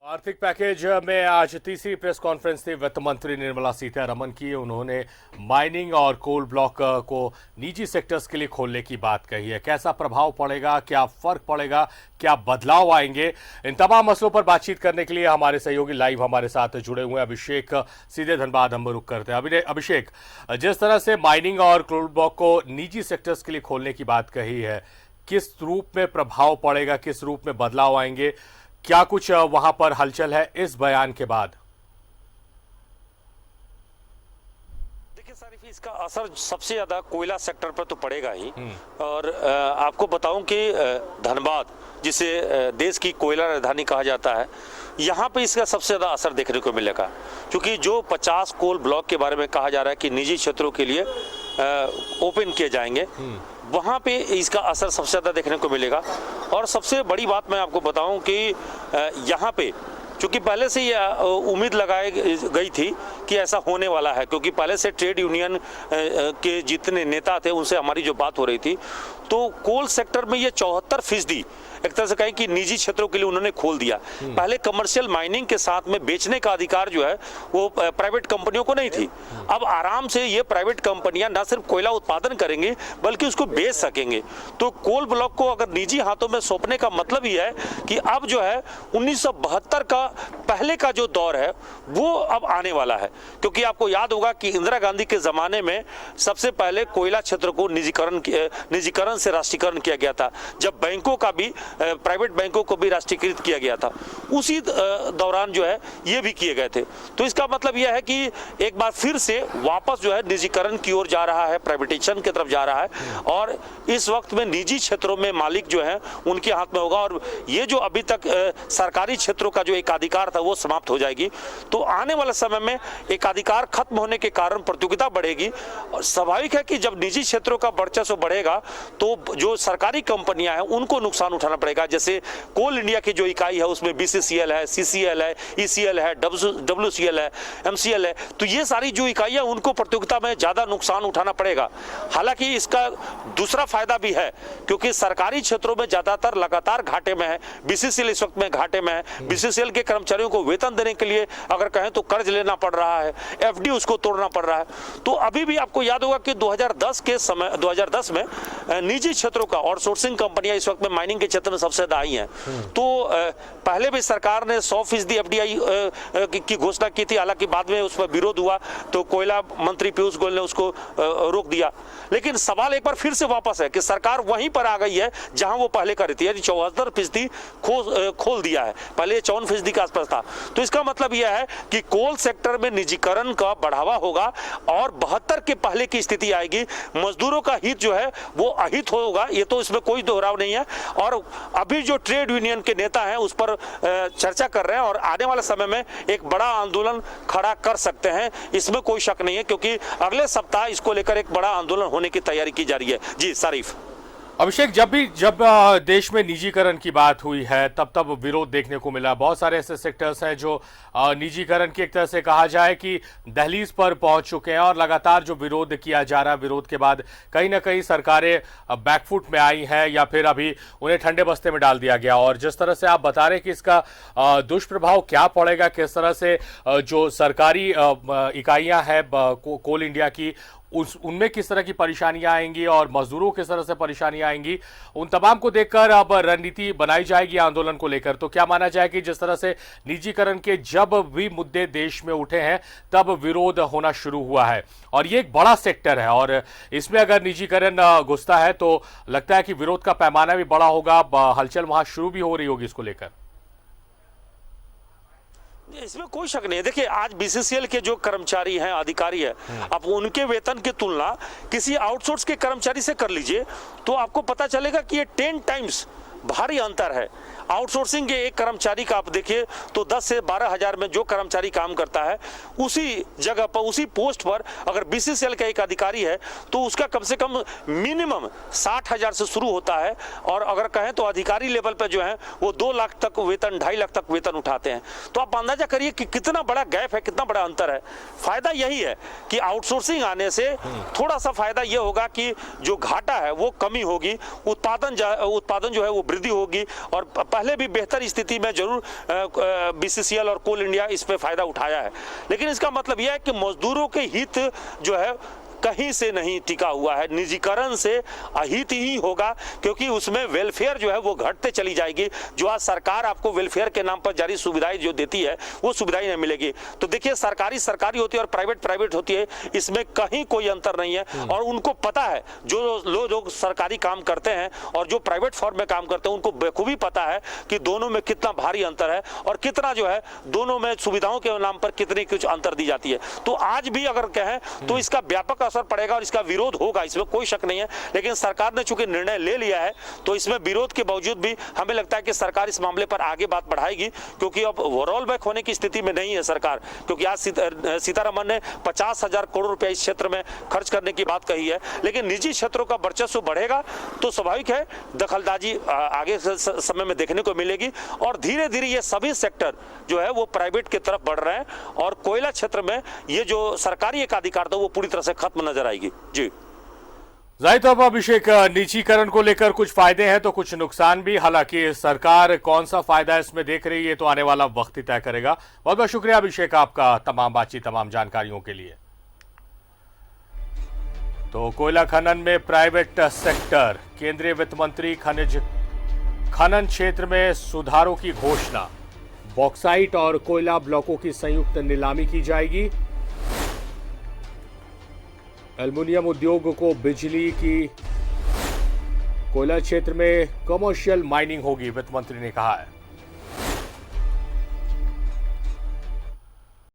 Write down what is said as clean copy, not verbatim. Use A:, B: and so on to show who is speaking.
A: आर्थिक पैकेज में आज तीसरी प्रेस कॉन्फ्रेंस थी वित्त मंत्री निर्मला सीतारमण की। उन्होंने माइनिंग और कोल ब्लॉक को निजी सेक्टर्स के लिए खोलने की बात कही है। कैसा प्रभाव पड़ेगा, क्या फर्क पड़ेगा, क्या बदलाव आएंगे, इन तमाम मसलों पर बातचीत करने के लिए हमारे सहयोगी लाइव हमारे साथ जुड़े हुए हैं। अभिषेक, सीधे धनबाद हम रुक करते हैं। अभिषेक, जिस तरह से माइनिंग और कोल ब्लॉक को निजी सेक्टर्स के लिए खोलने की बात कही है, किस रूप में प्रभाव पड़ेगा, किस रूप में बदलाव आएंगे, क्या कुछ वहां पर हलचल है इस बयान के बाद?
B: देखिए सारिफ, इसका असर सबसे ज्यादा कोयला सेक्टर पर तो पड़ेगा ही। और आपको बताऊं कि धनबाद, जिसे देश की कोयला राजधानी कहा जाता है, यहाँ पे इसका सबसे ज्यादा असर देखने को मिलेगा, क्योंकि जो 50 कोल ब्लॉक के बारे में कहा जा रहा है कि निजी क्षेत्रों के लिए ओपन किए जाएंगे, वहाँ पे इसका असर सबसे ज़्यादा देखने को मिलेगा। और सबसे बड़ी बात मैं आपको बताऊं कि यहाँ पे चूँकि पहले से ये उम्मीद लगाई गई थी कि ऐसा होने वाला है, क्योंकि पहले से ट्रेड यूनियन के जितने नेता थे उनसे हमारी जो बात हो रही थी, तो कोल सेक्टर में ये 74% एक तरह से कहें कि निजी क्षेत्रों के लिए उन्होंने खोल दिया। पहले कमर्शियल माइनिंग के साथ में बेचने का अधिकार जो है वो प्राइवेट कंपनियों को नहीं थी। अब आराम से ये प्राइवेट कंपनियां न सिर्फ कोयला उत्पादन करेंगी बल्कि उसको बेच सकेंगे। तो कोल ब्लॉक को अगर निजी हाथों में सौंपने का मतलब ही है कि अब जो है 1972 का पहले का जो दौर है वो अब आने वाला है। क्योंकि आपको याद होगा कि इंदिरा गांधी के जमाने में सबसे पहले कोयला क्षेत्र को निजीकरण से राष्ट्रीयकरण किया गया था, जब बैंकों का भी, प्राइवेट बैंकों को भी राष्ट्रीयकृत किया गया था। उसी दौरान जो है ये भी किए गए थे। तो इसका मतलब यह है कि एक बार फिर से वापस जो है निजीकरण की ओर जा रहा है, प्राइवेटाइजेशन की तरफ जा रहा है। और इस वक्त में निजी क्षेत्रों में मालिक जो है उनके हाथ में होगा, और ये जो अभी तक सरकारी क्षेत्रों का जो एकाधिकार था वो समाप्त हो जाएगी। तो आने वाले समय में एकाधिकार खत्म होने के कारण प्रतियोगिता बढ़ेगी, और स्वाभाविक है कि जब निजी क्षेत्रों का वर्चस्व बढ़ेगा तो जो सरकारी कंपनियां हैं उनको नुकसान उठाना पड़ेगा। जैसे कोल इंडिया की जो इकाई है उसमें BCCL है, CCL है, ECL है, WCL है, MCL है, तो ये सारी जो इकाइयां उनको प्रतियोगिता में ज्यादा नुकसान उठाना पड़ेगा। हालांकि इसका दूसरा फायदा भी है, क्योंकि सरकारी क्षेत्रों में ज्यादातर लगातार घाटे में है। BCCL इस वक्त में घाटे में है। BCCL के कर्मचारियों को वेतन देने के लिए अगर कहें तो कर्ज लेना पड़ रहा है, FD उसको तोड़ना पड़ रहा है। तो अभी भी आपको याद होगा कि 2010 में निजी क्षेत्रों का आउटसोर्सिंग कंपनियां इस वक्त में माइनिंग के क्षेत्र में सबसे ज्यादा आई हैं। तो पहले भी सरकार ने 100% FDI की घोषणा की थी, हालांकि बाद में उस पर विरोध हुआ तो कोयला मंत्री पीयूष गोयल ने उसको रोक दिया। लेकिन सवाल एक बार फिर से वापस है कि सरकार वहीं पर आ गई है जहां वो पहले कर रही थी, यानी 74% खोल दिया है। पहले 54% के आसपास था। तो इसका मतलब यह है कि कोल सेक्टर में निजीकरण का बढ़ावा होगा और 72 के पहले की स्थिति आएगी। मजदूरों का हित जो है वो अहित होगा, ये तो इसमें कोई दोहराव नहीं है। और अभी जो ट्रेड यूनियन के नेता हैं उस पर चर्चा कर रहे हैं, और आने वाले समय में एक बड़ा आंदोलन खड़ा कर सकते हैं, इसमें कोई शक नहीं है, क्योंकि अगले सप्ताह इसको लेकर एक बड़ा आंदोलन होने की तैयारी की जा रही है। जी सारिफ।
A: अभिषेक, जब देश में निजीकरण की बात हुई है तब विरोध देखने को मिला। बहुत सारे ऐसे सेक्टर्स हैं जो निजीकरण की एक तरह से कहा जाए कि दहलीज पर पहुंच चुके हैं, और लगातार जो विरोध किया जा रहा है, विरोध के बाद कहीं ना कहीं सरकारें बैकफुट में आई हैं या फिर अभी उन्हें ठंडे बस्ते में डाल दिया गया। और जिस तरह से आप बता रहे हैं कि इसका दुष्प्रभाव क्या पड़ेगा, किस तरह से जो सरकारी इकाइयाँ हैं कोल इंडिया की, उनमें किस तरह की परेशानियां आएंगी और मजदूरों किस तरह से परेशानियां आएंगी, उन तमाम को देखकर अब रणनीति बनाई जाएगी आंदोलन को लेकर। तो क्या माना जाए कि जिस तरह से निजीकरण के जब भी मुद्दे देश में उठे हैं तब विरोध होना शुरू हुआ है, और ये एक बड़ा सेक्टर है, और इसमें अगर निजीकरण घुसता है तो लगता है कि विरोध का पैमाना भी बड़ा होगा, हलचल वहां शुरू भी हो रही होगी इसको लेकर।
B: इसमें कोई शक नहीं है। देखिए, आज BCCL के जो कर्मचारी हैं, अधिकारी है, आप उनके वेतन की तुलना किसी आउटसोर्स के कर्मचारी से कर लीजिए तो आपको पता चलेगा कि ये 10 टाइम्स भारी अंतर है। आउटसोर्सिंग के एक कर्मचारी का आप देखिए तो 10 से 12 हजार में जो कर्मचारी काम करता है, उसी जगह पर, उसी पोस्ट पर अगर BCCL का एक अधिकारी है तो उसका कम से कम मिनिमम 60 हजार से शुरू होता है, और अगर कहें तो अधिकारी लेवल पर जो है वो 2 लाख तक वेतन, 2.5 लाख तक वेतन उठाते हैं। तो आप अंदाजा करिए कि कितना बड़ा गैप है, कितना बड़ा अंतर है। फायदा यही है कि आउटसोर्सिंग आने से थोड़ा सा फायदा यह होगा कि जो घाटा है वो कमी होगी, उत्पादन जो है वो वृद्धि होगी और पहले भी बेहतर स्थिति में जरूर बीसीसीएल और कोल इंडिया इस पे फायदा उठाया है, लेकिन इसका मतलब यह है कि मजदूरों के हित जो है कहीं से नहीं टिका हुआ है। निजीकरण से अहित ही होगा, क्योंकि उसमें वेलफेयर जो है वो घटते चली जाएगी। जो आज सरकार आपको वेलफेयर के नाम पर जारी सुविधाएं जो देती है वो सुविधाएं नहीं मिलेगी। तो देखिए, सरकारी सरकारी होती है और प्राइवेट प्राइवेट होती है, इसमें कहीं कोई अंतर नहीं है। और उनको पता है, जो लोग सरकारी काम करते हैं और जो प्राइवेट फॉर्म में काम करते हैं, उनको बेखूबी पता है कि दोनों में कितना भारी अंतर है और कितना जो है दोनों में सुविधाओं के नाम पर कितनी कुछ अंतर दी जाती है। तो आज भी अगर कहें तो इसका व्यापक असर पड़ेगा और इसका विरोध होगा, इसमें कोई शक नहीं है। लेकिन सरकार ने चूंकि निर्णय ले लिया है, तो इसमें विरोध के बावजूद भी हमें लगता है कि सरकार इस मामले पर आगे बात बढ़ाएगी, क्योंकि अब रोल बैक होने की स्थिति में नहीं है सरकार। क्योंकि आज सीतारमन ने 50,000 करोड़ रुपया इस क्षेत्र में खर्च करने की बात कही है, लेकिन निजी क्षेत्रों का वर्चस्व बढ़ेगा तो स्वाभाविक है दखलंदाजी आगे समय में देखने को मिलेगी और धीरे धीरे ये सभी सेक्टर जो है वो प्राइवेट की तरफ बढ़ रहे हैं और कोयला क्षेत्र में ये जो सरकारी एकाधिकारता वो पूरी तरह से खत्म नजर आएगी। जी
A: जाहिर तौर पर अभिषेक, निजीकरण को लेकर कुछ फायदे हैं तो कुछ नुकसान भी। हालांकि सरकार कौन सा फायदा इसमें देख रही है तो आने वाला वक्त ही तय करेगा। बहुत बहुत शुक्रिया अभिषेक आपका तमाम बातचीत, तमाम जानकारियों के लिए। तो कोयला खनन में प्राइवेट सेक्टर, केंद्रीय वित्त मंत्री खनिज खनन क्षेत्र में सुधारों की घोषणा, बॉक्साइट और कोयला ब्लॉकों की संयुक्त नीलामी की जाएगी, एल्युमिनियम उद्योग को बिजली की, कोयला क्षेत्र में कमर्शियल माइनिंग होगी, वित्त मंत्री ने कहा है।